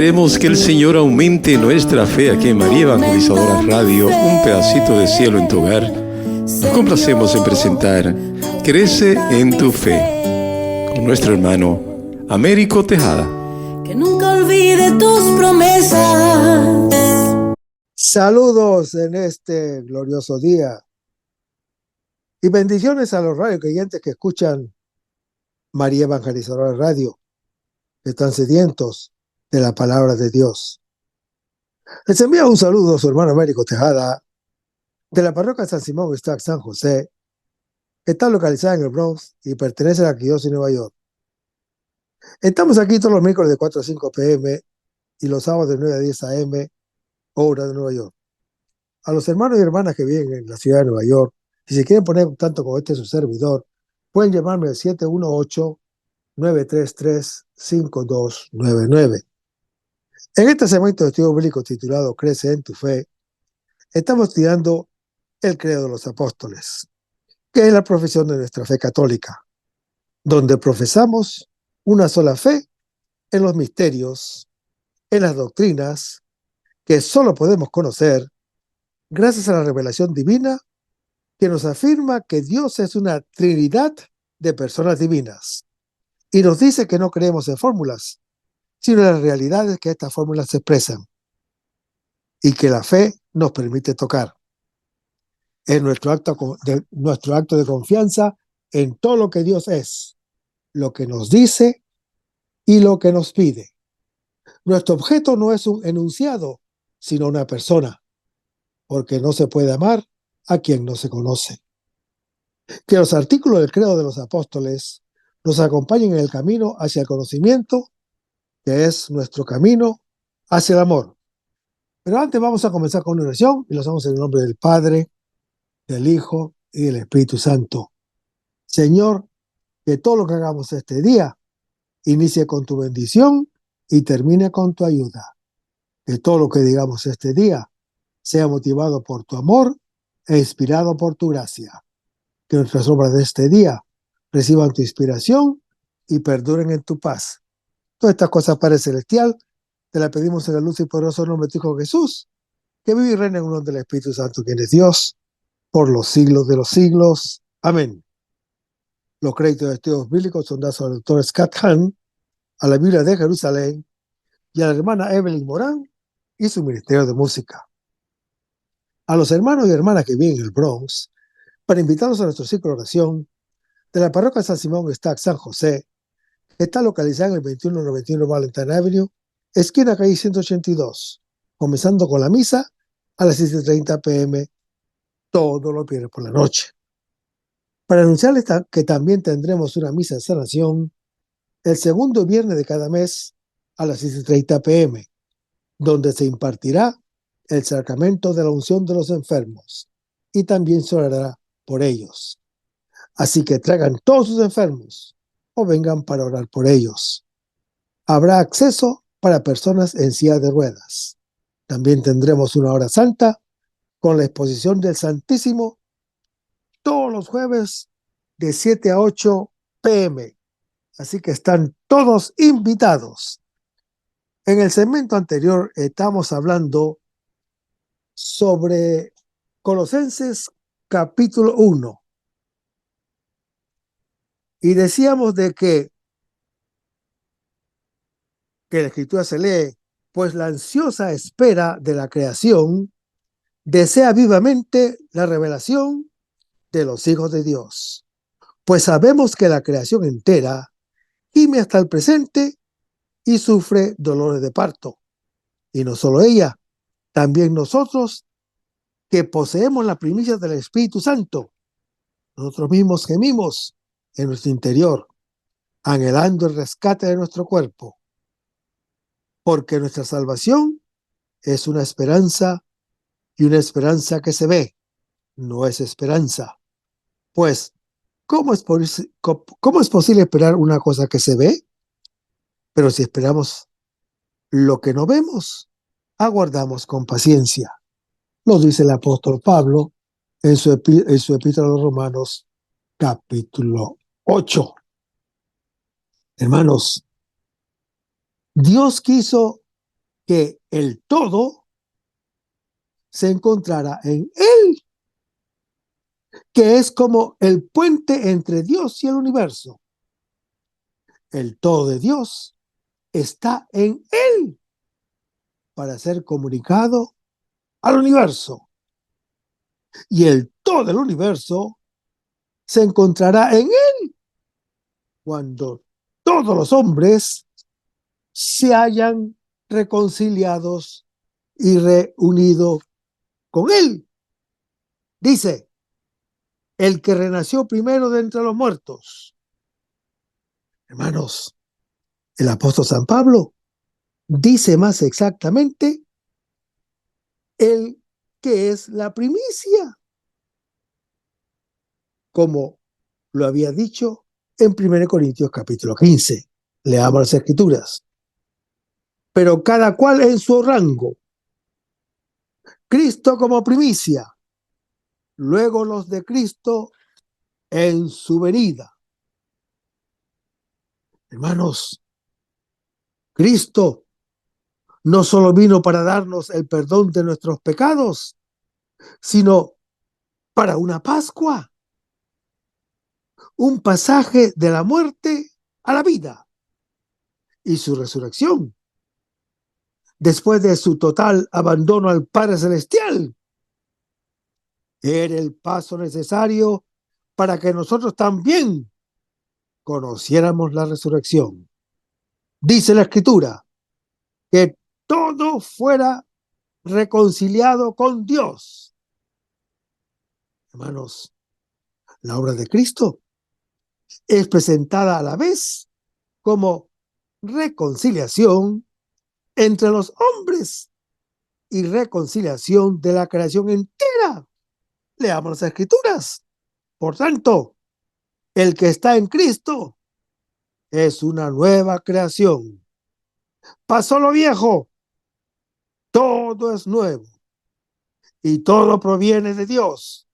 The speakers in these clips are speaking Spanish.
Queremos que el Señor aumente nuestra fe aquí en María Evangelizadora Radio, un pedacito de cielo en tu hogar. Nos complacemos en presentar Crece en tu fe con nuestro hermano Américo Tejada. Que nunca olvide tus promesas. Saludos en este glorioso día y bendiciones a los radiocrientes que escuchan María Evangelizadora Radio, que están sedientos de la palabra de Dios. Les envía un saludo a su hermano Américo Tejada de la parroquia San Simón Stack San José, que está localizada en el Bronx y pertenece a la Arquidiócesis de Nueva York. Estamos aquí todos los miércoles de 4 a 5 p.m. y los sábados de 9 a 10 a.m. hora de Nueva York. A los hermanos y hermanas que viven en la ciudad de Nueva York, si se quieren poner en contacto con su servidor, pueden llamarme al 718-933-5299. En este segmento de estudio bíblico titulado Crece en tu fe, estamos estudiando el credo de los apóstoles, que es la profesión de nuestra fe católica, donde profesamos una sola fe en los misterios, en las doctrinas, que solo podemos conocer gracias a la revelación divina que nos afirma que Dios es una trinidad de personas divinas y nos dice que no creemos en fórmulas, sino en las realidades que estas fórmulas expresan y que la fe nos permite tocar. Es nuestro acto de confianza en todo lo que Dios es, lo que nos dice y lo que nos pide. Nuestro objeto no es un enunciado, sino una persona, porque no se puede amar a quien no se conoce. Que los artículos del credo de los apóstoles nos acompañen en el camino hacia el conocimiento, que es nuestro camino hacia el amor. Pero antes vamos a comenzar con una oración y lo hacemos en el nombre del Padre, del Hijo y del Espíritu Santo. Señor, que todo lo que hagamos este día inicie con tu bendición y termine con tu ayuda. Que todo lo que digamos este día sea motivado por tu amor e inspirado por tu gracia. Que nuestras obras de este día reciban tu inspiración y perduren en tu paz. Todas estas cosas, Padre Celestial, te las pedimos en el luz y poderoso nombre de tu Hijo Jesús, que vive y reina en uno del Espíritu Santo, quien es Dios, por los siglos de los siglos. Amén. Los créditos de estudios bíblicos son dados al doctor Scott Hahn, a la Biblia de Jerusalén y a la hermana Evelyn Morán y su ministerio de música. A los hermanos y hermanas que viven en el Bronx, para invitarlos a nuestro ciclo de oración de la parroquia San Simón Stack San José, que está localizada en el 2191 Valentine Avenue, esquina calle 182, comenzando con la misa a las 7:30 p.m. todos los viernes por la noche. Para anunciarles que también tendremos una misa de sanación el segundo viernes de cada mes a las 7:30 p.m., donde se impartirá el sacramento de la unción de los enfermos y también se orará por ellos. Así que traigan todos sus enfermos o vengan para orar por ellos. Habrá acceso para personas en silla de ruedas. También tendremos una hora santa con la exposición del Santísimo todos los jueves de 7 a 8 p.m. Así que están todos invitados. En el segmento anterior estamos hablando sobre Colosenses capítulo 1. Y decíamos de que la escritura se lee, pues la ansiosa espera de la creación desea vivamente la revelación de los hijos de Dios. Pues sabemos que la creación entera gime hasta el presente y sufre dolores de parto. Y no solo ella, también nosotros que poseemos la primicia del Espíritu Santo. Nosotros mismos gemimos en nuestro interior, anhelando el rescate de nuestro cuerpo. Porque nuestra salvación es una esperanza y una esperanza que se ve, no es esperanza. Pues, ¿cómo es posible esperar una cosa que se ve? Pero si esperamos lo que no vemos, aguardamos con paciencia. Lo dice el apóstol Pablo en su epístola a los Romanos, capítulo 8. Hermanos, Dios quiso que el todo se encontrará en Él, que es como el puente entre Dios y el universo. El todo de Dios está en Él para ser comunicado al universo. Y el todo del universo se encontrará en Él cuando todos los hombres se hayan reconciliados y reunido con Él. Dice, el que renació primero de entre los muertos. Hermanos, el apóstol San Pablo dice más exactamente el que es la primicia, como lo había dicho en 1 Corintios capítulo 15. Leamos las Escrituras. Pero cada cual en su rango. Cristo como primicia, luego los de Cristo en su venida. Hermanos, Cristo no solo vino para darnos el perdón de nuestros pecados, sino para una Pascua, un pasaje de la muerte a la vida y su resurrección, después de su total abandono al Padre Celestial. Era el paso necesario para que nosotros también conociéramos la resurrección. Dice la Escritura que todo fuera reconciliado con Dios. Hermanos, la obra de Cristo es presentada a la vez como reconciliación entre los hombres y reconciliación de la creación entera. Leamos las Escrituras. Por tanto, el que está en Cristo es una nueva creación. Pasó lo viejo, todo es nuevo y todo proviene de Dios,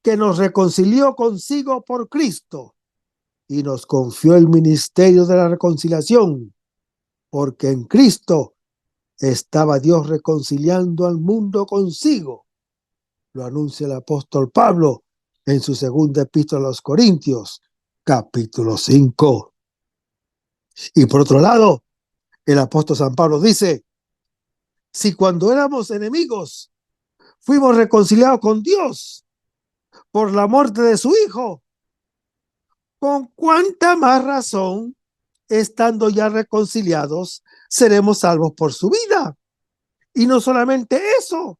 que nos reconcilió consigo por Cristo y nos confió el ministerio de la reconciliación, porque en Cristo estaba Dios reconciliando al mundo consigo. Lo anuncia el apóstol Pablo en su segunda epístola a los Corintios, capítulo 5. Y por otro lado, el apóstol San Pablo dice, si cuando éramos enemigos fuimos reconciliados con Dios por la muerte de su Hijo, ¿con cuánta más razón, estando ya reconciliados, seremos salvos por su vida? Y no solamente eso,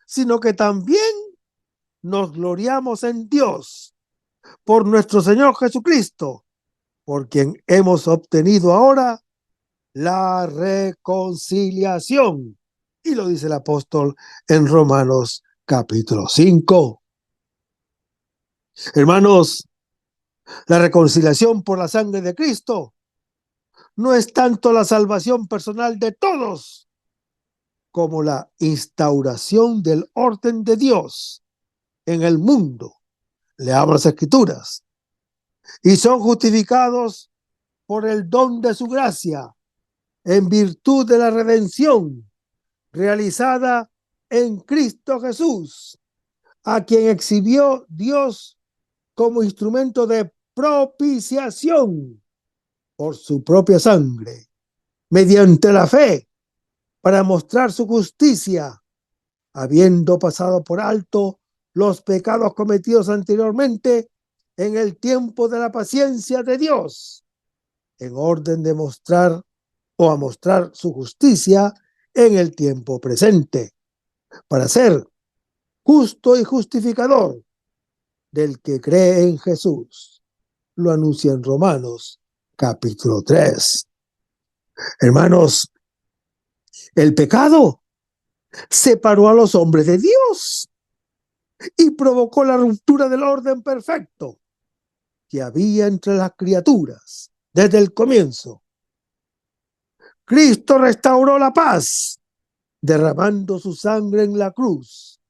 sino que también nos gloriamos en Dios por nuestro Señor Jesucristo, por quien hemos obtenido ahora la reconciliación. Y lo dice el apóstol en Romanos capítulo 5. Hermanos, la reconciliación por la sangre de Cristo no es tanto la salvación personal de todos como la instauración del orden de Dios en el mundo. Leamos las Escrituras. Y son justificados por el don de su gracia, en virtud de la redención realizada en Cristo Jesús, a quien exhibió Dios como instrumento de propiciación por su propia sangre, mediante la fe, para mostrar su justicia, habiendo pasado por alto los pecados cometidos anteriormente en el tiempo de la paciencia de Dios, en orden de mostrar o a mostrar su justicia en el tiempo presente, para ser justo y justificador del que cree en Jesús. Lo anuncia en Romanos capítulo 3. Hermanos, el pecado separó a los hombres de Dios y provocó la ruptura del orden perfecto que había entre las criaturas desde el comienzo. Cristo restauró la paz, derramando su sangre en la cruz,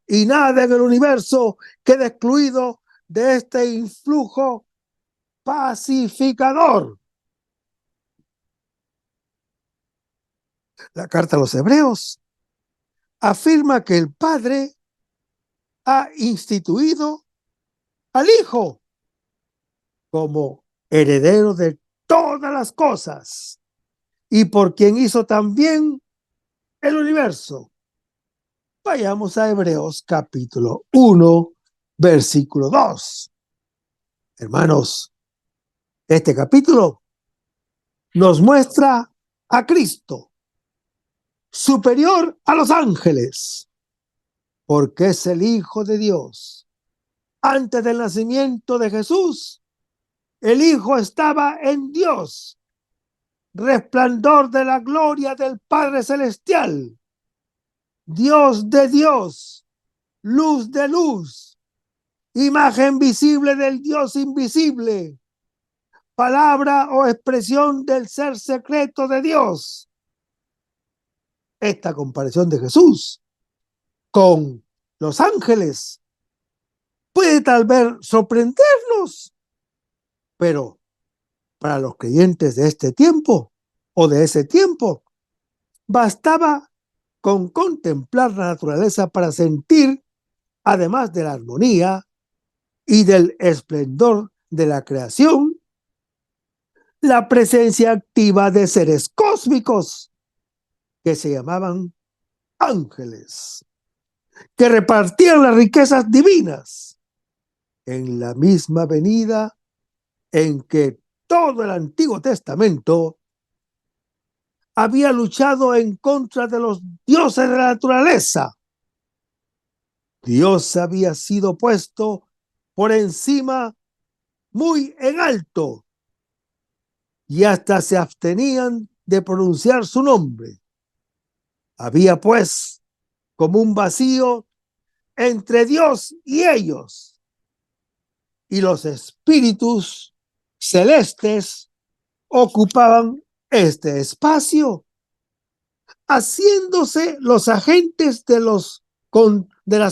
y nada en el universo queda excluido de este influjo pacificador. La carta a los Hebreos afirma que el Padre ha instituido al Hijo como heredero de todas las cosas y por quien hizo también el universo. Vayamos a Hebreos capítulo 1, versículo 2. Hermanos, este capítulo nos muestra a Cristo superior a los ángeles, porque es el Hijo de Dios. Antes del nacimiento de Jesús, el Hijo estaba en Dios, resplandor de la gloria del Padre Celestial, Dios de Dios, luz de luz, imagen visible del Dios invisible, palabra o expresión del ser secreto de Dios. Esta comparación de Jesús con los ángeles puede tal vez sorprendernos, pero para los creyentes de este tiempo o de ese tiempo, bastaba con contemplar la naturaleza para sentir, además de la armonía y del esplendor de la creación, la presencia activa de seres cósmicos que se llamaban ángeles, que repartían las riquezas divinas en la misma venida en que todo el Antiguo Testamento había luchado en contra de los dioses de la naturaleza. Dios había sido puesto por encima, muy en alto, y hasta se abstenían de pronunciar su nombre. Había pues como un vacío entre Dios y ellos, y los espíritus celestes ocupaban este espacio, haciéndose los agentes de las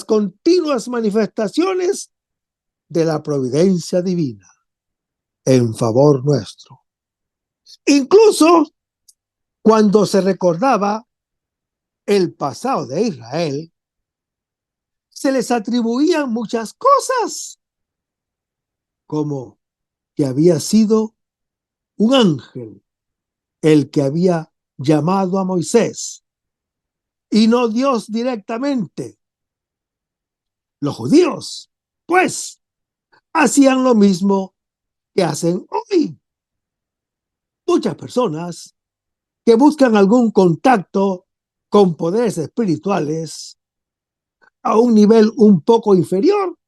continuas manifestaciones de la providencia divina en favor nuestro. Incluso cuando se recordaba el pasado de Israel, se les atribuían muchas cosas, como que había sido un ángel el que había llamado a Moisés y no Dios directamente. Los judíos, pues, hacían lo mismo que hacen hoy. Muchas personas que buscan algún contacto con poderes espirituales a un nivel un poco inferior,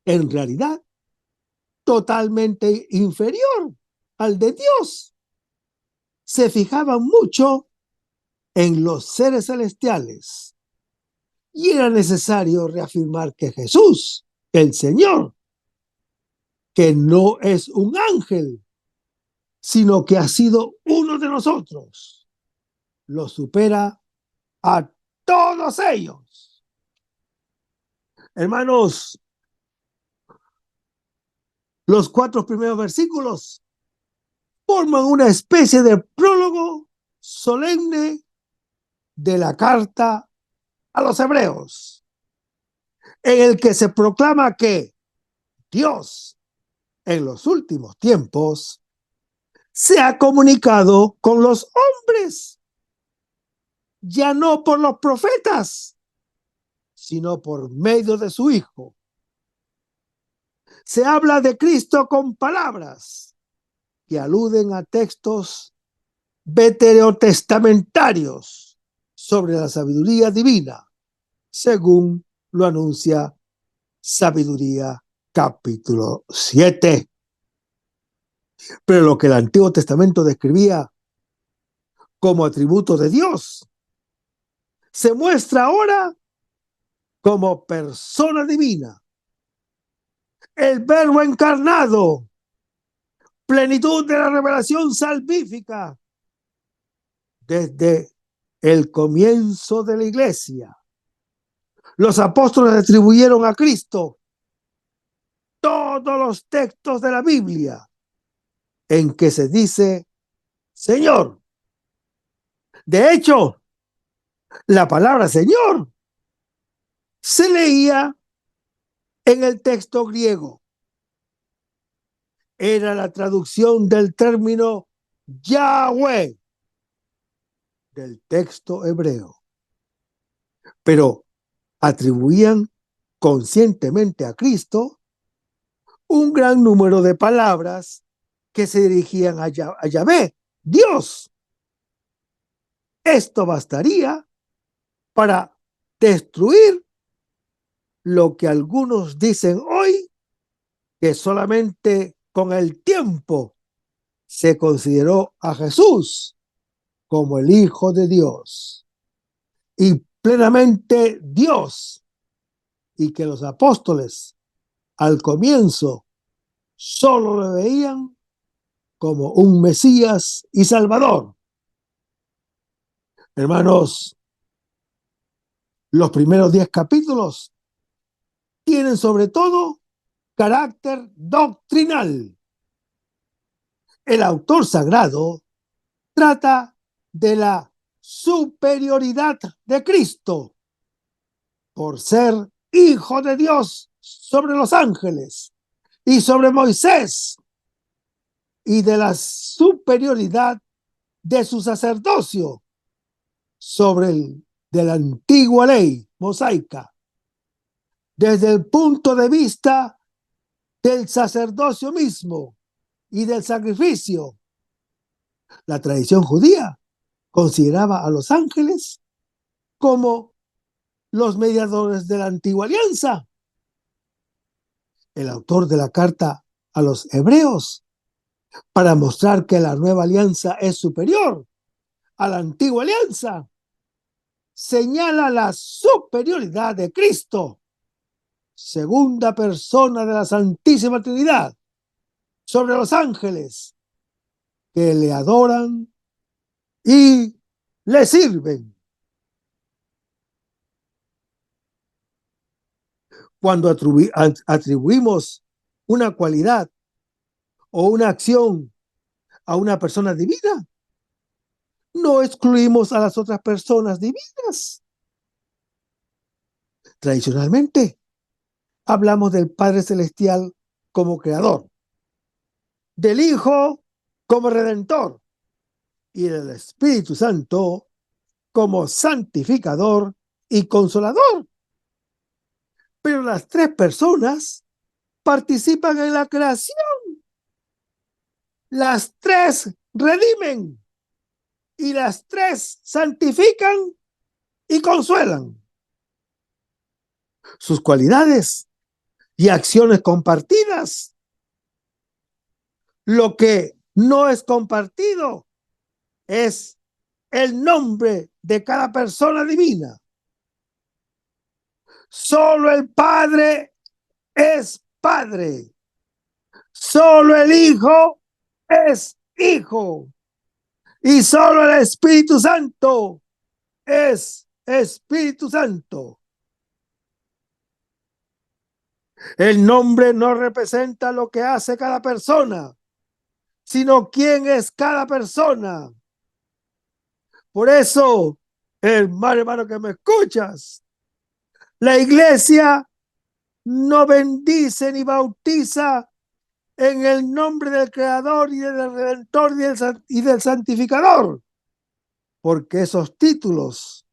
en realidad totalmente inferior al de Dios, se fijaban mucho en los seres celestiales y era necesario reafirmar que Jesús, el Señor, que no es un ángel, sino que ha sido uno de nosotros, lo supera a todos ellos. Hermanos, los 4 primeros versículos forman una especie de prólogo solemne de la carta a los Hebreos, en el que se proclama que Dios en los últimos tiempos se ha comunicado con los hombres, ya no por los profetas, sino por medio de su Hijo. Se habla de Cristo con palabras que aluden a textos veterotestamentarios sobre la sabiduría divina, según lo anuncia Sabiduría capítulo 7. Pero lo que el Antiguo Testamento describía como atributo de Dios se muestra ahora como persona divina, el Verbo encarnado, plenitud de la revelación salvífica desde el comienzo de la iglesia. Los apóstoles atribuyeron a Cristo todos los textos de la Biblia en que se dice Señor, De hecho, la palabra Señor se leía en el texto griego. Era la traducción del término Yahweh del texto hebreo. Pero atribuían conscientemente a Cristo un gran número de palabras que se dirigían a Yahvé, Dios. Esto bastaría para destruir lo que algunos dicen hoy, que solamente con el tiempo se consideró a Jesús como el Hijo de Dios y plenamente Dios, y que los apóstoles al comienzo solo lo veían como un Mesías y Salvador. Hermanos, los primeros 10 capítulos tienen sobre todo carácter doctrinal. El autor sagrado trata de la superioridad de Cristo por ser Hijo de Dios sobre los ángeles y sobre Moisés, y de la superioridad de su sacerdocio sobre el de la antigua ley mosaica, desde el punto de vista del sacerdocio mismo y del sacrificio. La tradición judía consideraba a los ángeles como los mediadores de la antigua alianza. El autor de la carta a los hebreos, para mostrar que la nueva alianza es superior a la antigua alianza, señala la superioridad de Cristo, segunda persona de la Santísima Trinidad, sobre los ángeles que le adoran y le sirven. Cuando atribuimos una cualidad o una acción a una persona divina, no excluimos a las otras personas divinas. Tradicionalmente, hablamos del Padre Celestial como creador, del Hijo como redentor y del Espíritu Santo como santificador y consolador. Pero las tres personas participan en la creación. Las tres redimen y las tres santifican y consuelan. Sus cualidades y acciones compartidas. Lo que no es compartido es el nombre de cada persona divina. Solo el Padre es Padre. Solo el Hijo es Hijo. Y solo el Espíritu Santo es Espíritu Santo. El nombre no representa lo que hace cada persona, sino quién es cada persona. Por eso, hermano que me escuchas, la iglesia no bendice ni bautiza en el nombre del Creador y del Redentor y del Santificador, porque esos títulos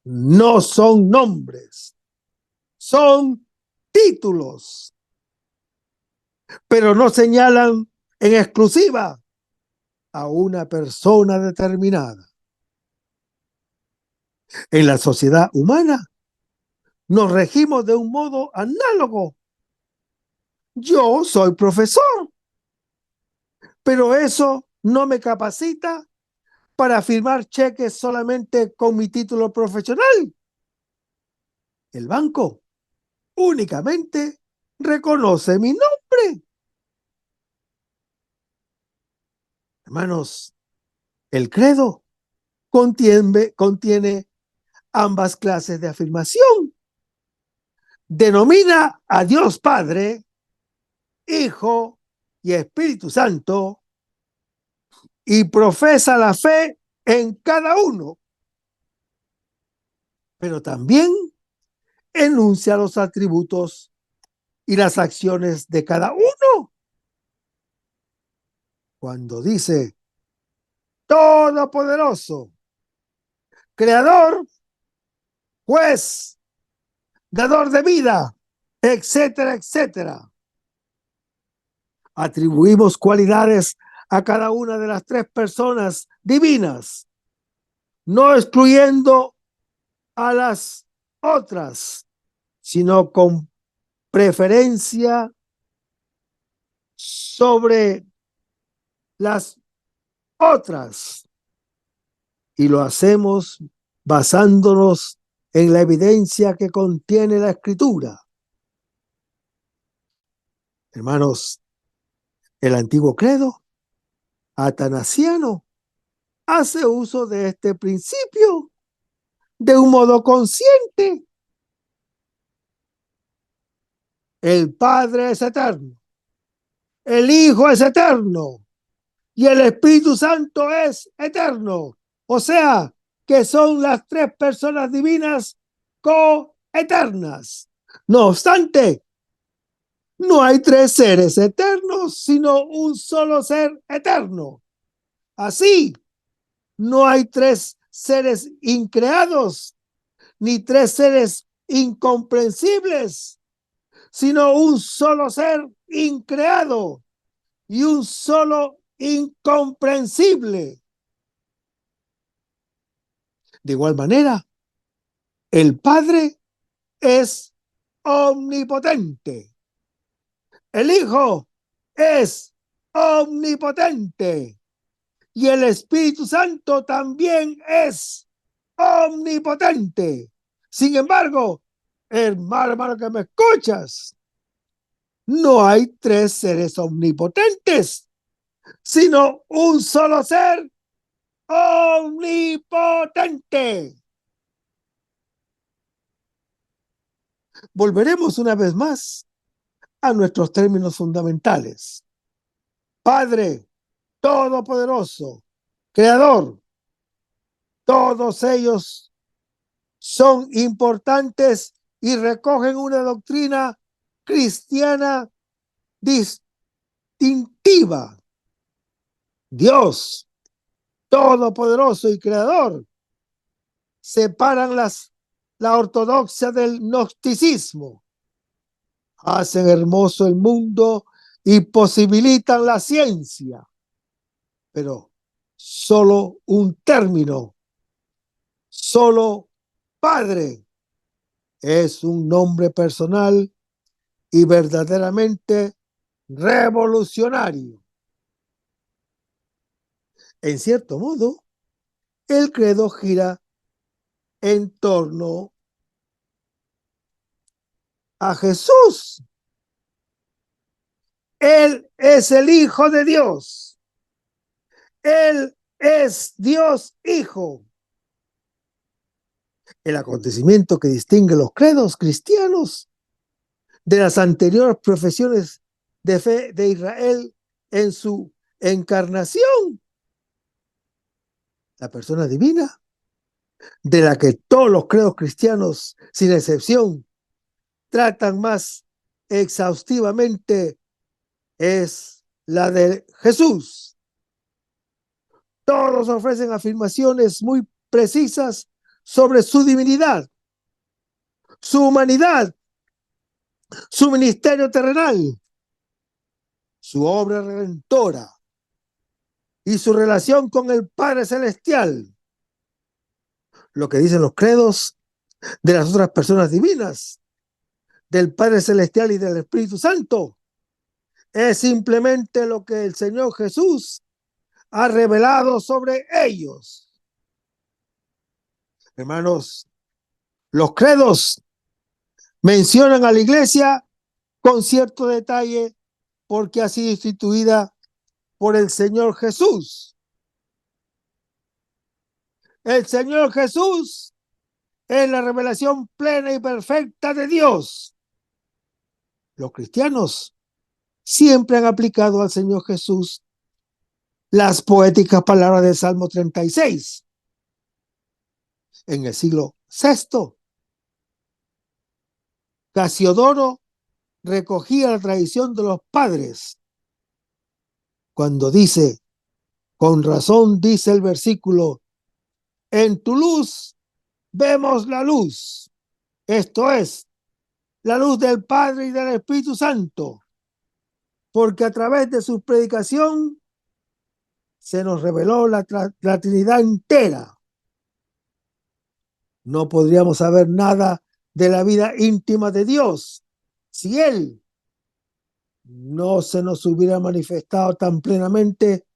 no son nombres, son títulos, pero no señalan en exclusiva a una persona determinada. En la sociedad humana nos regimos de un modo análogo. Yo soy profesor, pero eso no me capacita para firmar cheques solamente con mi título profesional. El banco únicamente reconoce mi nombre. Hermanos, el credo contiene ambas clases de afirmación. Denomina a Dios Padre, Hijo y Espíritu Santo y profesa la fe en cada uno pero también enuncia los atributos y las acciones de cada uno. Cuando dice todopoderoso, creador, juez, dador de vida, etcétera, etcétera. Atribuimos cualidades a cada una de las tres personas divinas, no excluyendo a las otras, sino con preferencia sobre las otras. Y lo hacemos basándonos en la evidencia que contiene la Escritura. Hermanos, el antiguo credo atanasiano hace uso de este principio de un modo consciente. El Padre es eterno, el Hijo es eterno y el Espíritu Santo es eterno. O sea, que son las tres personas divinas coeternas. No obstante, no hay tres seres eternos, sino un solo ser eterno. Así, no hay tres seres increados, ni tres seres incomprensibles, sino un solo ser increado y un solo incomprensible. De igual manera, el Padre es omnipotente. El Hijo es omnipotente. Y el Espíritu Santo también es omnipotente. Sin embargo, hermano que me escuchas, no hay tres seres omnipotentes, sino un solo ser omnipotente. Volveremos una vez más a nuestros términos fundamentales. Padre todopoderoso, creador, todos ellos son importantes y recogen una doctrina cristiana distintiva. Dios, todopoderoso y creador, separan la ortodoxia del gnosticismo, hacen hermoso el mundo y posibilitan la ciencia, pero solo un término, solo Padre, es un nombre personal y verdaderamente revolucionario. En cierto modo, el credo gira en torno a Jesús. Él es el Hijo de Dios. Él es Dios Hijo. El acontecimiento que distingue los credos cristianos de las anteriores profesiones de fe de Israel en su encarnación, la persona divina, de la que todos los credos cristianos, sin excepción, tratan más exhaustivamente, es la de Jesús. Todos ofrecen afirmaciones muy precisas sobre su divinidad, su humanidad, su ministerio terrenal, su obra redentora y su relación con el Padre Celestial. Lo que dicen los credos de las otras personas divinas, del Padre Celestial y del Espíritu Santo, es simplemente lo que el Señor Jesús ha revelado sobre ellos. Hermanos, los credos mencionan a la iglesia con cierto detalle porque ha sido instituida por el Señor Jesús. El Señor Jesús es la revelación plena y perfecta de Dios. Los cristianos siempre han aplicado al Señor Jesús las poéticas palabras del Salmo 36. En el siglo Sexto, Casiodoro recogía la tradición de los padres cuando dice, con razón dice el versículo, en tu luz vemos la luz. Esto es, la luz del Padre y del Espíritu Santo, porque a través de su predicación se nos reveló la Trinidad entera. No podríamos saber nada de la vida íntima de Dios si Él no se nos hubiera manifestado tan plenamente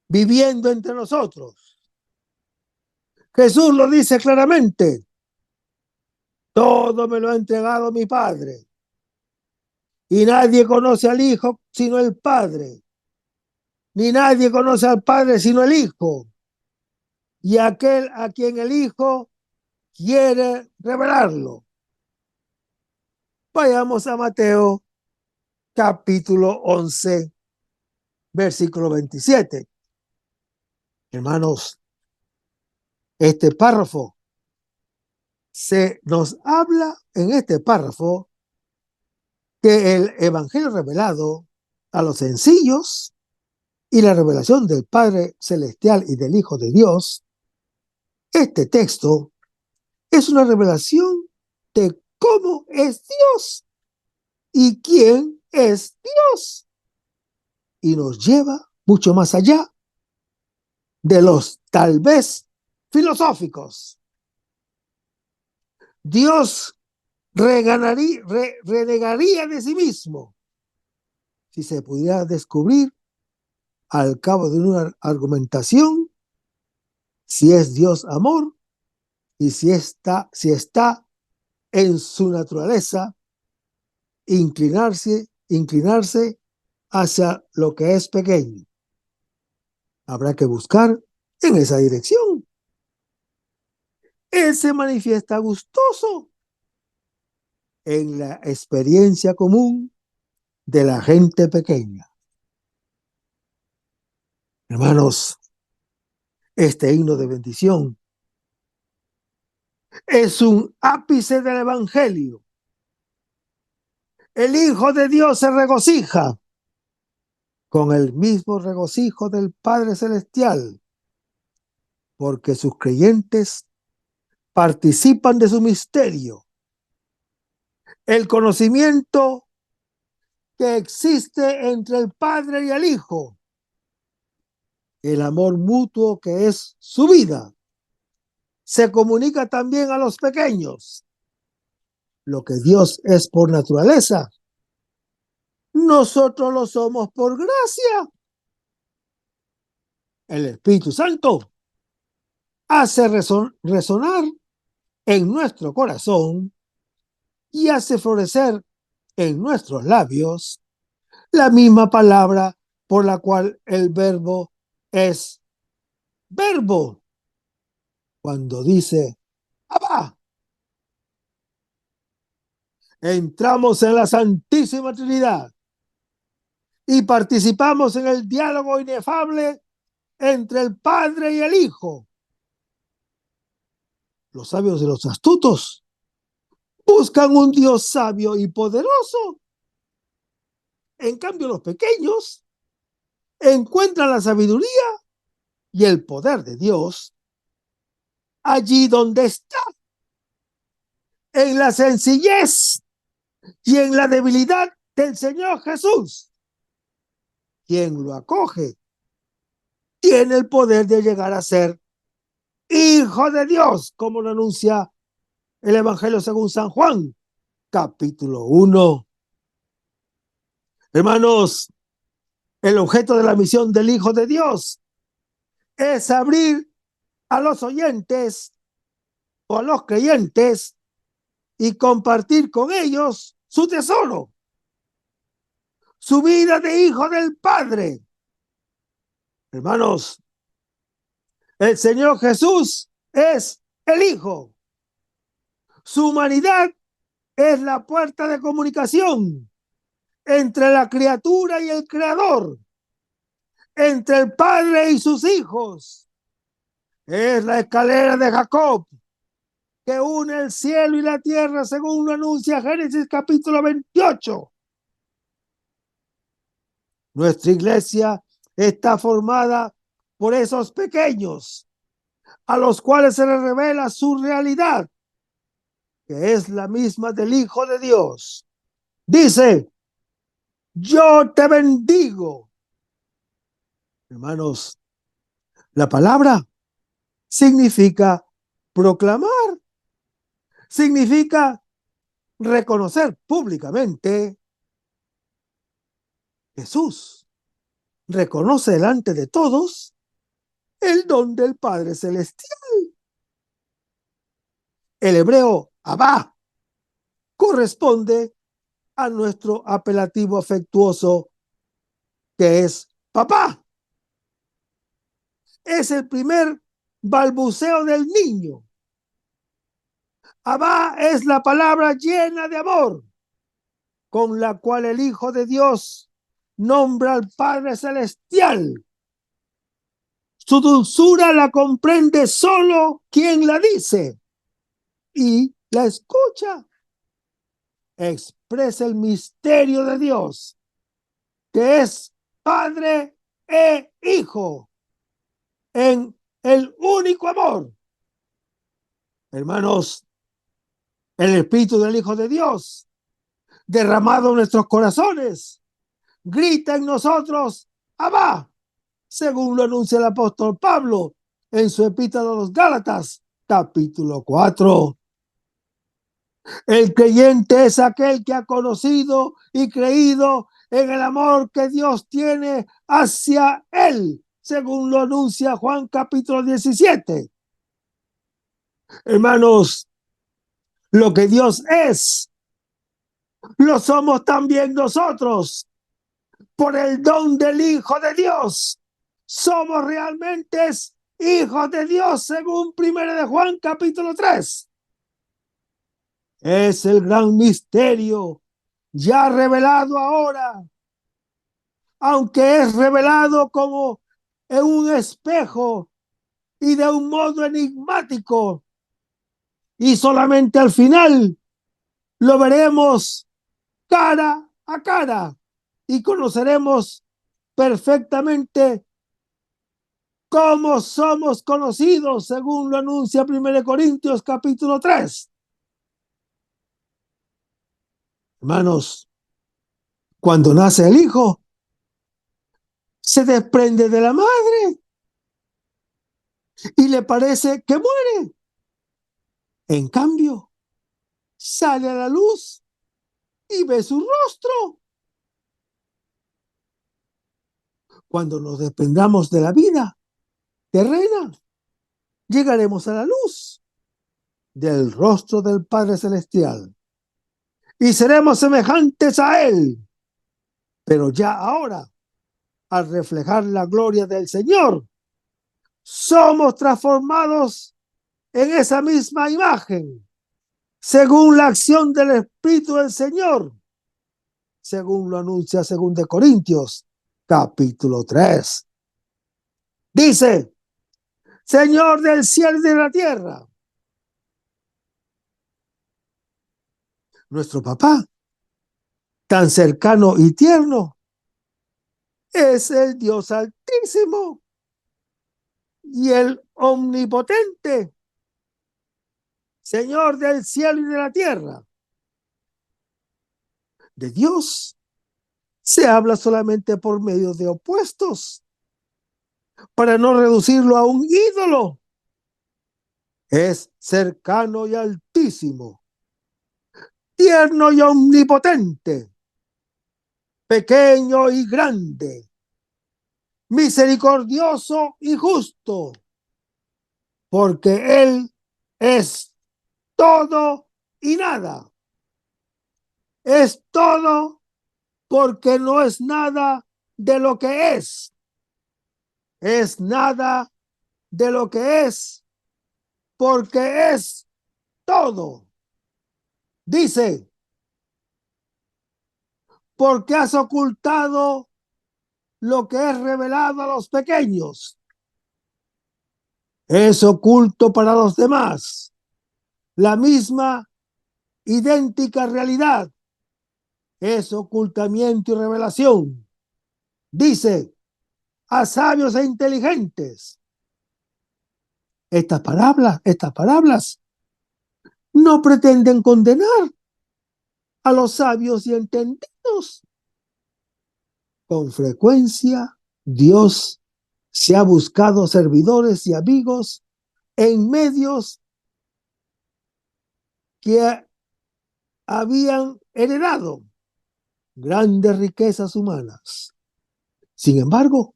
viviendo entre nosotros. Jesús lo dice claramente, todo me lo ha entregado mi Padre, y nadie conoce al Hijo sino el Padre, ni nadie conoce al Padre sino el Hijo, y aquel a quien el Hijo quiere revelarlo. Vayamos a Mateo capítulo 11, versículo 27. Hermanos, este párrafo se nos habla en este párrafo que el evangelio revelado a los sencillos y la revelación del Padre Celestial y del Hijo de Dios, este texto es una revelación de cómo es Dios y quién es Dios. Y nos lleva mucho más allá de los tal vez filosóficos. Dios renegaría de sí mismo si se pudiera descubrir al cabo de una argumentación si es Dios amor y si está en su naturaleza inclinarse hacia lo que es pequeño. Habrá que buscar en esa dirección. Él se manifiesta gustoso en la experiencia común de la gente pequeña. Hermanos, este himno de bendición es un ápice del evangelio. El Hijo de Dios se regocija con el mismo regocijo del Padre Celestial, porque sus creyentes participan de su misterio. El conocimiento que existe entre el Padre y el Hijo, el amor mutuo que es su vida, se comunica también a los pequeños. Lo que Dios es por naturaleza, nosotros lo somos por gracia. El Espíritu Santo hace resonar en nuestro corazón y hace florecer en nuestros labios la misma palabra por la cual el verbo es verbo. Cuando dice Abba, entramos en la Santísima Trinidad y participamos en el diálogo inefable entre el Padre y el Hijo. Los sabios y los astutos buscan un Dios sabio y poderoso. En cambio, los pequeños encuentran la sabiduría y el poder de Dios allí donde está, en la sencillez y en la debilidad del Señor Jesús. Quien lo acoge tiene el poder de llegar a ser Hijo de Dios, como lo anuncia el Evangelio según San Juan, capítulo 1. Hermanos, el objeto de la misión del Hijo de Dios es abrir a los oyentes o a los creyentes y compartir con ellos su tesoro, su vida de hijo del Padre. Hermanos, el Señor Jesús es el Hijo. Su humanidad es la puerta de comunicación entre la criatura y el Creador, entre el Padre y sus hijos. Es la escalera de Jacob que une el cielo y la tierra, según lo anuncia Génesis capítulo 28. Nuestra iglesia está formada por esos pequeños, a los cuales se les revela su realidad, que es la misma del Hijo de Dios. Dice, yo te bendigo. Hermanos, la palabra significa proclamar, significa reconocer públicamente. Jesús reconoce delante de todos el don del Padre Celestial. El hebreo Abba corresponde a nuestro apelativo afectuoso, que es papá. Es el primer balbuceo del niño. Abba es la palabra llena de amor con la cual el Hijo de Dios nombra al Padre Celestial. Su dulzura la comprende solo quien la dice y la escucha. Expresa el misterio de Dios, que es Padre e Hijo, en el único amor. Hermanos, el Espíritu del Hijo de Dios, derramado en nuestros corazones, grita en nosotros, Abba, según lo anuncia el apóstol Pablo en su epístola a los Gálatas, capítulo 4. El creyente es aquel que ha conocido y creído en el amor que Dios tiene hacia él, según lo anuncia Juan capítulo 17. Hermanos, lo que Dios es, lo somos también nosotros. Por el don del Hijo de Dios, somos realmente hijos de Dios, según 1 de Juan capítulo 3. Es el gran misterio ya revelado ahora, aunque es revelado como en un espejo y de un modo enigmático, y solamente al final lo veremos cara a cara y conoceremos perfectamente cómo somos conocidos, según lo anuncia 1 Corintios capítulo 3. Hermanos, cuando nace el hijo, se desprende de la madre y le parece que muere. En cambio, sale a la luz y ve su rostro. Cuando nos desprendamos de la vida terrena, llegaremos a la luz del rostro del Padre Celestial y seremos semejantes a Él. Pero ya ahora, al reflejar la gloria del Señor, somos transformados en esa misma imagen, según la acción del Espíritu del Señor, según lo anuncia 2 Corintios, capítulo 3. Dice, Señor del cielo y de la tierra. Nuestro papá, tan cercano y tierno, es el Dios Altísimo y el Omnipotente, Señor del cielo y de la tierra. De Dios se habla solamente por medio de opuestos, para no reducirlo a un ídolo. Es cercano y altísimo, tierno y omnipotente, pequeño y grande, misericordioso y justo, porque Él es todo y nada. Es todo porque no es nada de lo que es. Es nada de lo que es porque es todo. Dice, porque has ocultado lo que es revelado a los pequeños. Es oculto para los demás la misma idéntica realidad. Es ocultamiento y revelación. Dice, a sabios e inteligentes. Estas palabras no pretenden condenar a los sabios y entendidos. Con frecuencia, Dios se ha buscado servidores y amigos en medios que habían heredado grandes riquezas humanas. Sin embargo,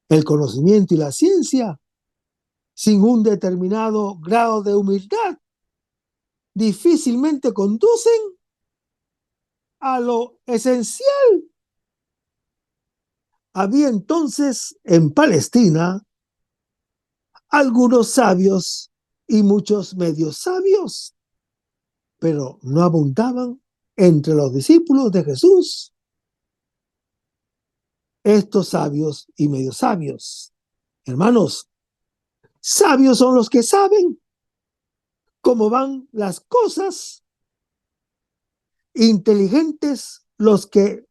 el conocimiento y la ciencia, sin un determinado grado de humildad, difícilmente conducen a lo esencial. Había entonces en Palestina algunos sabios y muchos medios sabios, pero no abundaban entre los discípulos de Jesús estos sabios y medios sabios. Hermanos, sabios son los que saben cómo van las cosas, inteligentes los que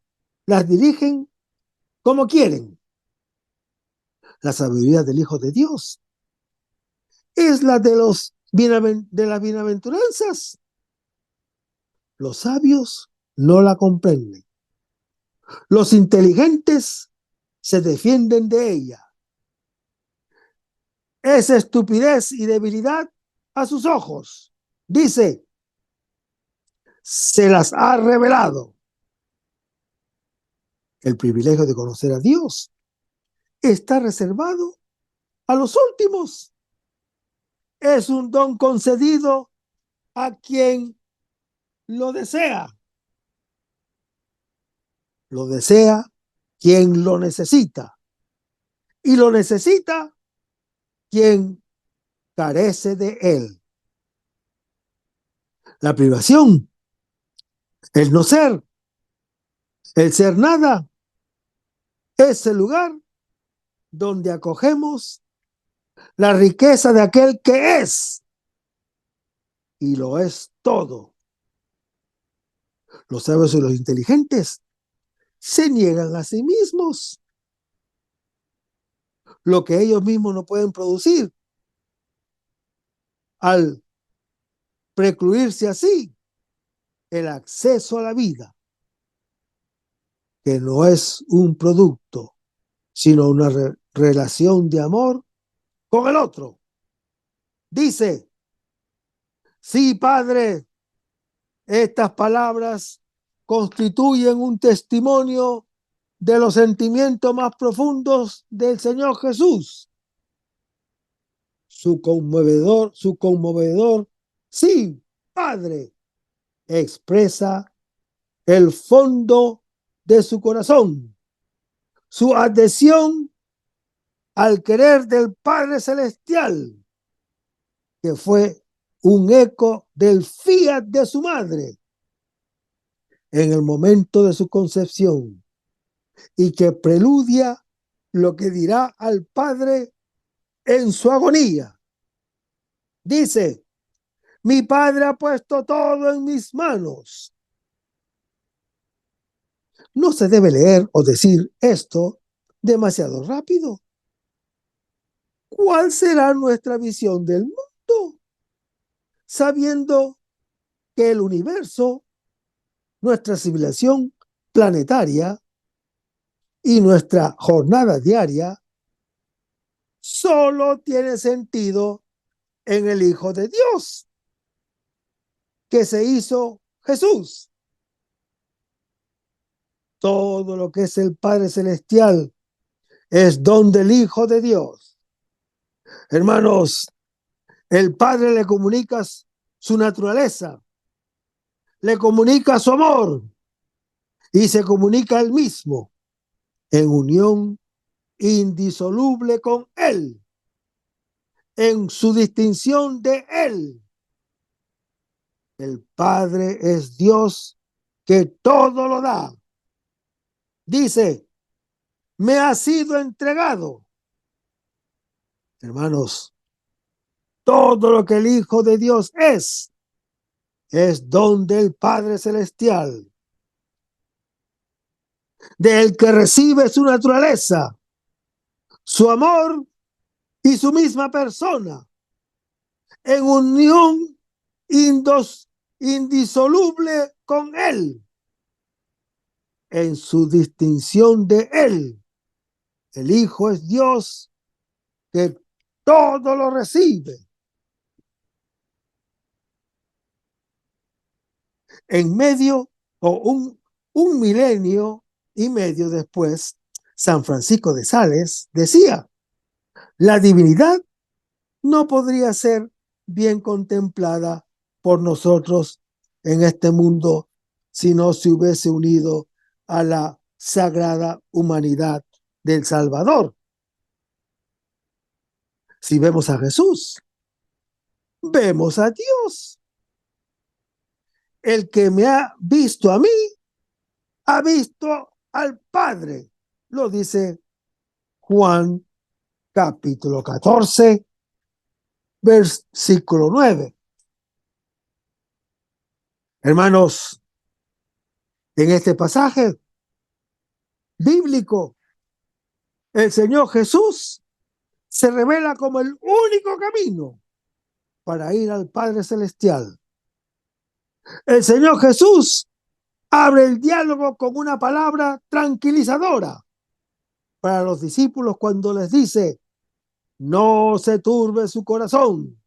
las dirigen como quieren. La sabiduría del Hijo de Dios es la de las bienaventuranzas. Los sabios no la comprenden. Los inteligentes se defienden de ella. Es estupidez y debilidad a sus ojos. Dice, se las ha revelado. El privilegio de conocer a Dios está reservado a los últimos. Es un don concedido a quien lo desea. Lo desea quien lo necesita. Y lo necesita quien carece de él. La privación, el no ser, el ser nada, es el lugar donde acogemos la riqueza de aquel que es y lo es todo. Los sabios y los inteligentes se niegan a sí mismos lo que ellos mismos no pueden producir al precluirse así el acceso a la vida, que no es un producto, sino una relación de amor con el otro. Dice, sí, Padre, estas palabras constituyen un testimonio de los sentimientos más profundos del Señor Jesús. Su conmovedor, sí, Padre, expresa el fondo de su corazón, su adhesión al querer del Padre Celestial, que fue un eco del fiat de su madre en el momento de su concepción y que preludia lo que dirá al Padre en su agonía. Dice, mi Padre ha puesto todo en mis manos. No se debe leer o decir esto demasiado rápido. ¿Cuál será nuestra visión del mundo? Sabiendo que el universo, nuestra civilización planetaria y nuestra jornada diaria solo tiene sentido en el Hijo de Dios, que se hizo Jesús. Todo lo que es el Padre Celestial es don del Hijo de Dios. Hermanos, el Padre le comunica su naturaleza, le comunica su amor y se comunica él mismo en unión indisoluble con él, en su distinción de él. El Padre es Dios que todo lo da. Dice, me ha sido entregado. Hermanos, todo lo que el Hijo de Dios es don del Padre Celestial, del que recibe su naturaleza, su amor y su misma persona, en unión indisoluble con Él, en su distinción de Él. El Hijo es Dios que todo lo recibe. En medio, un milenio y medio después, San Francisco de Sales decía: la divinidad no podría ser bien contemplada por nosotros en este mundo si no se hubiese unido a la sagrada humanidad del Salvador. Si vemos a Jesús, vemos a Dios. El que me ha visto a mí, ha visto al Padre. Lo dice Juan capítulo 14, versículo 9. Hermanos, en este pasaje bíblico, el Señor Jesús se revela como el único camino para ir al Padre Celestial. El Señor Jesús abre el diálogo con una palabra tranquilizadora para los discípulos cuando les dice: no se turbe su corazón,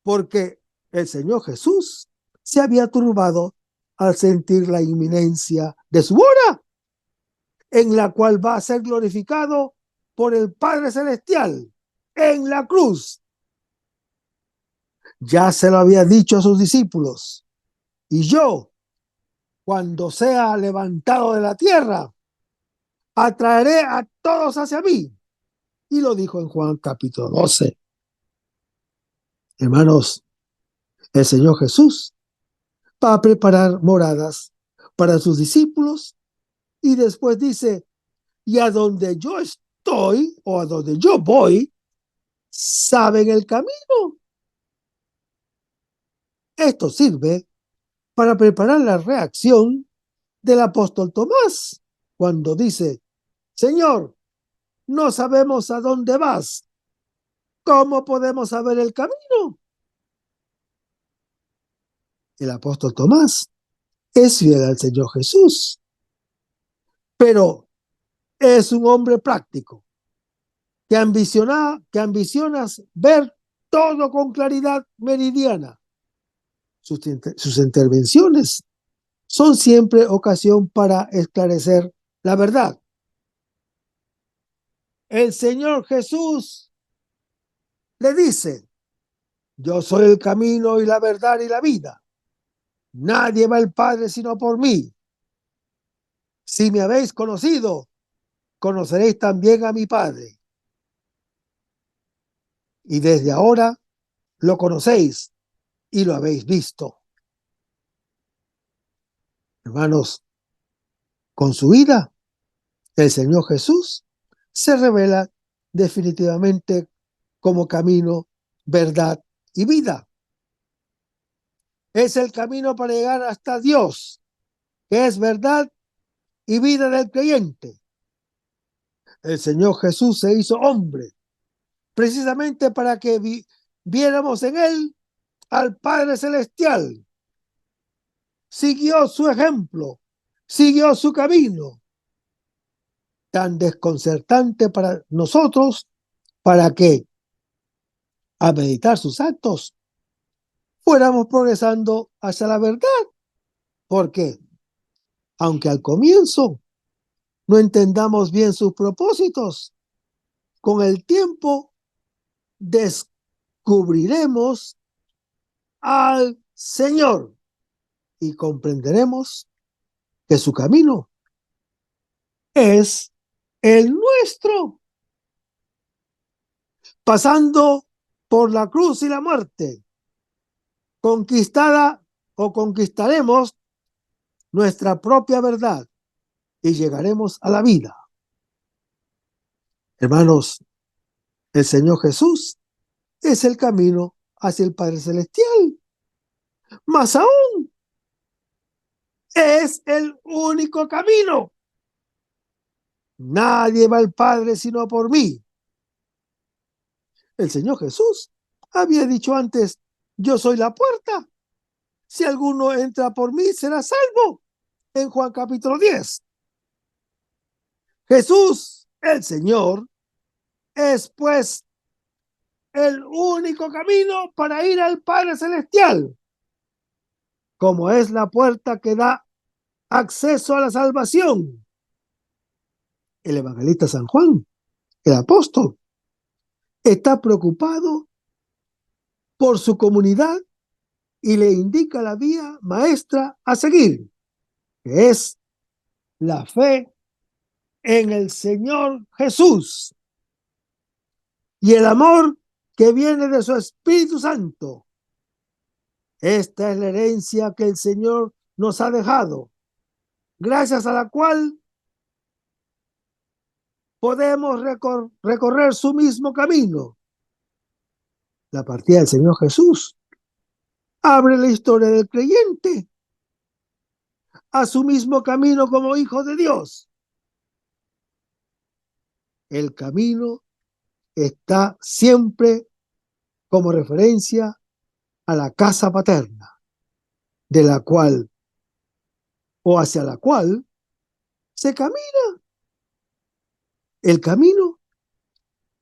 porque el Señor Jesús se había turbado al sentir la inminencia de su hora, en la cual va a ser glorificado por el Padre Celestial en la cruz. Ya se lo había dicho a sus discípulos: y yo, cuando sea levantado de la tierra, atraeré a todos hacia mí. Y lo dijo en Juan capítulo 12. Hermanos, el Señor Jesús va a preparar moradas para sus discípulos y después dice: y a donde yo estoy o a donde yo voy, saben el camino. Esto sirve para preparar la reacción del apóstol Tomás cuando dice: Señor, no sabemos a dónde vas. ¿Cómo podemos saber el camino? El apóstol Tomás es fiel al Señor Jesús, pero es un hombre práctico que ambiciona ver todo con claridad meridiana. Sus intervenciones son siempre ocasión para esclarecer la verdad. El Señor Jesús le dice: yo soy el camino y la verdad y la vida. Nadie va al Padre sino por mí. Si me habéis conocido, conoceréis también a mi Padre. Y desde ahora lo conocéis y lo habéis visto. Hermanos, con su vida, el Señor Jesús se revela definitivamente como camino, verdad y vida. Es el camino para llegar hasta Dios, que es verdad y vida del creyente. El Señor Jesús se hizo hombre, precisamente para que viéramos en Él al Padre Celestial. Siguió su ejemplo, siguió su camino, tan desconcertante para nosotros, para que, a meditar sus actos, fuéramos progresando hacia la verdad. Porque, aunque al comienzo no entendamos bien sus propósitos, con el tiempo descubriremos al Señor y comprenderemos que su camino es el nuestro. Pasando por la cruz y la muerte, conquistaremos nuestra propia verdad y llegaremos a la vida. Hermanos, el Señor Jesús es el camino hacia el Padre Celestial. Más aún, es el único camino. Nadie va al Padre sino por mí. El Señor Jesús había dicho antes, yo soy la puerta. Si alguno entra por mí, será salvo. En Juan capítulo 10. Jesús, el Señor, es pues el único camino para ir al Padre Celestial, como es la puerta que da acceso a la salvación. El evangelista San Juan, el apóstol, está preocupado por su comunidad y le indica la vía maestra a seguir, que es la fe en el Señor Jesús y el amor que viene de su Espíritu Santo. Esta es la herencia que el Señor nos ha dejado, gracias a la cual podemos recorrer su mismo camino. La partida del Señor Jesús abre la historia del creyente a su mismo camino como hijo de Dios. El camino está siempre como referencia a la casa paterna, de la cual o hacia la cual se camina. El camino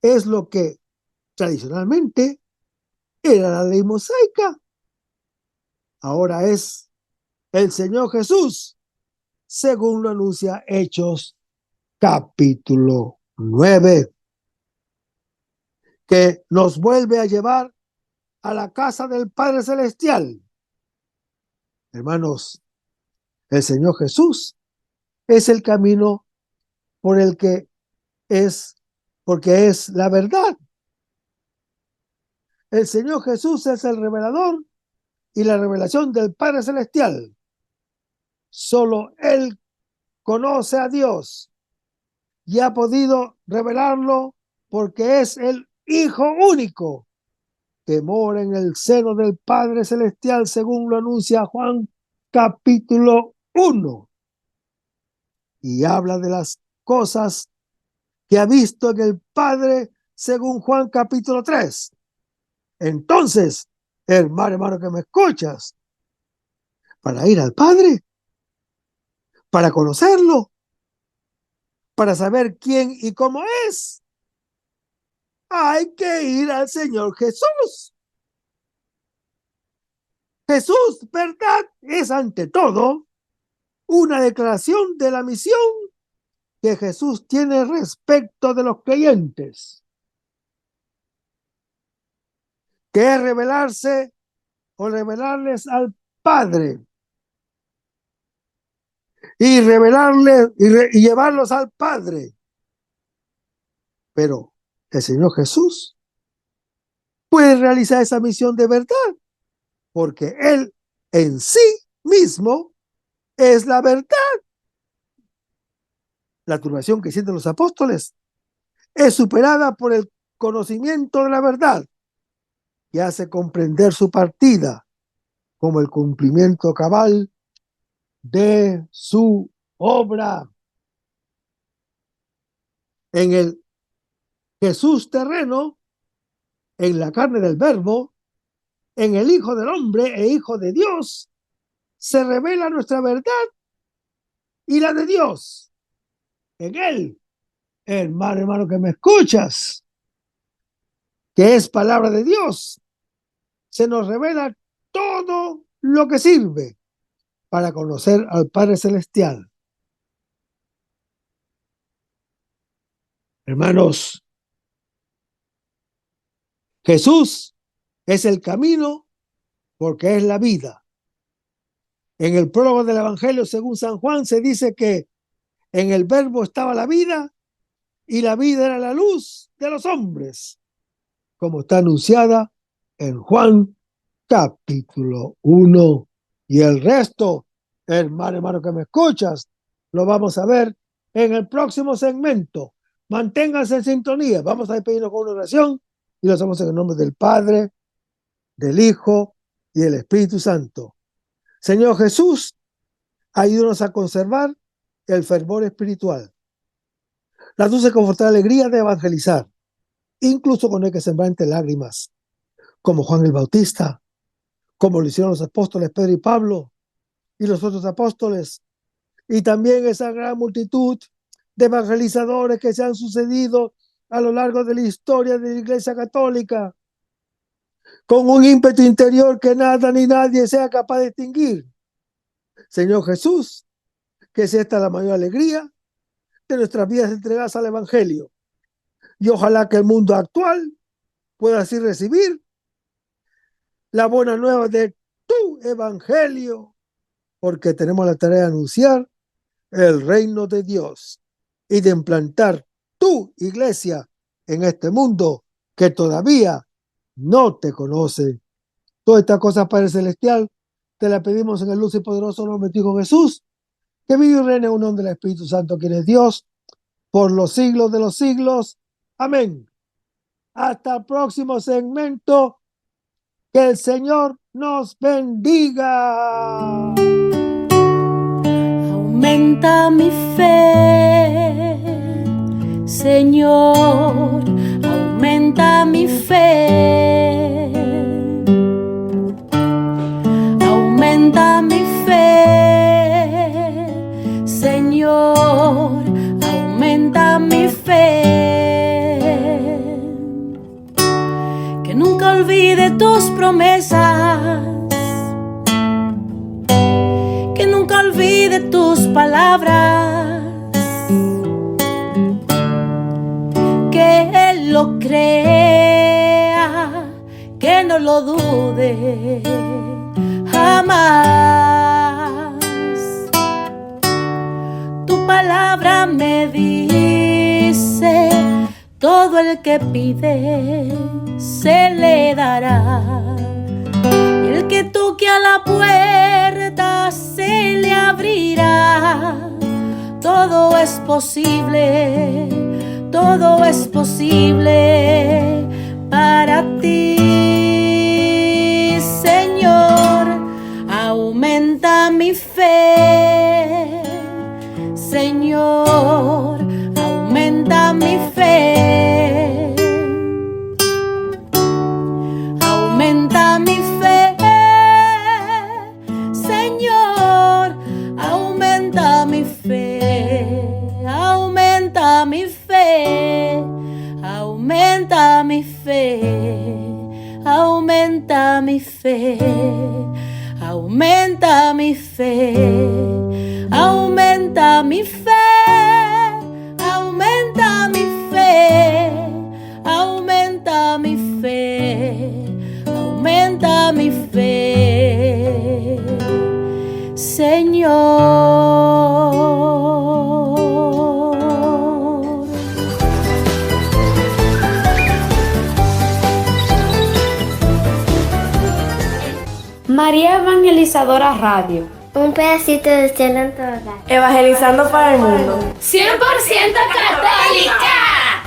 es lo que tradicionalmente era la ley mosaica. Ahora es el Señor Jesús, según lo anuncia Hechos capítulo 9, que nos vuelve a llevar a la casa del Padre Celestial. Hermanos, el Señor Jesús es el camino por el que porque es la verdad. El Señor Jesús es el revelador y la revelación del Padre Celestial. Solo Él conoce a Dios y ha podido revelarlo porque es el Hijo único que mora en el seno del Padre Celestial, según lo anuncia Juan capítulo 1, y habla de las cosas que ha visto en el Padre, según Juan capítulo 3. Entonces, hermano que me escuchas, para ir al Padre, para conocerlo, para saber quién y cómo es, hay que ir al Señor Jesús. Jesús, verdad, es ante todo una declaración de la misión que Jesús tiene respecto de los creyentes, que es revelarse o revelarles al Padre y revelarles y llevarlos al Padre. Pero el Señor Jesús puede realizar esa misión de verdad, porque Él en sí mismo es la verdad. La turbación que sienten los apóstoles es superada por el conocimiento de la verdad y hace comprender su partida como el cumplimiento cabal de su obra. En el Jesús terreno, en la carne del Verbo, en el Hijo del Hombre e Hijo de Dios, se revela nuestra verdad y la de Dios. En Él, hermano que me escuchas, que es palabra de Dios, se nos revela todo lo que sirve para conocer al Padre Celestial. Hermanos, Jesús es el camino porque es la vida. En el prólogo del Evangelio según San Juan se dice que en el Verbo estaba la vida y la vida era la luz de los hombres, como está anunciada en Juan capítulo 1. Y el resto, hermano que me escuchas, lo vamos a ver en el próximo segmento. Manténganse en sintonía. Vamos a despedirnos con una oración y lo hacemos en el nombre del Padre, del Hijo y del Espíritu Santo. Señor Jesús, ayúdanos a conservar el fervor espiritual, la dulce y confortable alegría de evangelizar, incluso cuando hay que sembrar entre lágrimas, como Juan el Bautista, como lo hicieron los apóstoles Pedro y Pablo y los otros apóstoles, y también esa gran multitud de evangelizadores que se han sucedido a lo largo de la historia de la Iglesia Católica, con un ímpetu interior que nada ni nadie sea capaz de extinguir. Señor Jesús, que sea esta la mayor alegría de nuestras vidas entregadas al Evangelio. Y ojalá que el mundo actual pueda así recibir la buena nueva de tu Evangelio, porque tenemos la tarea de anunciar el reino de Dios y de implantar tu iglesia en este mundo que todavía no te conoce. Todas estas cosas, Padre Celestial, te las pedimos en el luz y poderoso nombre de tu Hijo Jesús, que vive y reina en unión del Espíritu Santo, quien es Dios, por los siglos de los siglos. Amén. Hasta el próximo segmento. Que el Señor nos bendiga. Aumenta mi fe, Señor, aumenta mi fe. Aumenta mi fe, Señor, aumenta mi fe. Que nunca olvide tus promesas, que nunca olvide tus palabras, que Él lo crea, que no lo dude jamás. Tu palabra me dice: todo el que pide se le dará, y el que toque a la puerta se le abrirá. Todo es posible para ti, Señor. Aumenta mi fe, Señor, aumenta mi fe. Aumenta mi fe, Señor, aumenta mi fe. Aumenta mi fe, aumenta mi fe. Aumenta mi fe, aumenta mi fe. Aumenta mi fe, aumenta mi fe. Aumenta mi fe, aumenta mi fe, Señor. María Evangelizadora Radio. Un pedacito de cielo en tu hogar. Evangelizando para el mundo. 100% católica.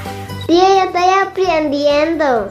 Sí, yo estoy aprendiendo.